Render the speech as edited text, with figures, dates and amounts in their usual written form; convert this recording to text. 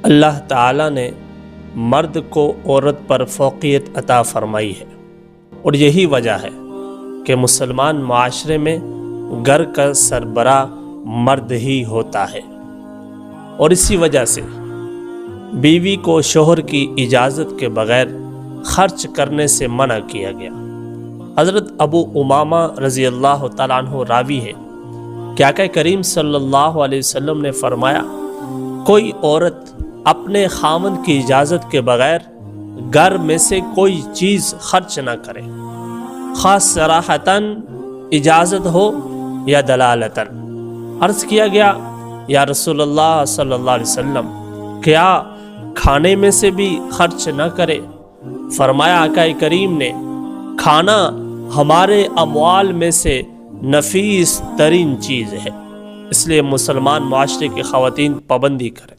اللہ تعالیٰ نے مرد کو عورت پر فوقیت عطا فرمائی ہے، اور یہی وجہ ہے کہ مسلمان معاشرے میں گھر کا سربراہ مرد ہی ہوتا ہے، اور اسی وجہ سے بیوی کو شوہر کی اجازت کے بغیر خرچ کرنے سے منع کیا گیا۔ حضرت ابو امامہ رضی اللہ تعالیٰ عنہ راوی ہے کہ آقا کریم صلی اللہ علیہ وسلم نے فرمایا، کوئی عورت اپنے خاوند کی اجازت کے بغیر گھر میں سے کوئی چیز خرچ نہ کرے، خاص صراحتاً اجازت ہو یا دلالتاً۔ عرض کیا گیا، یا رسول اللہ صلی اللہ علیہ وسلم، کیا کھانے میں سے بھی خرچ نہ کرے؟ فرمایا آقا کریم نے، کھانا ہمارے اموال میں سے نفیس ترین چیز ہے، اس لیے مسلمان معاشرے کی خواتین پابندی کریں۔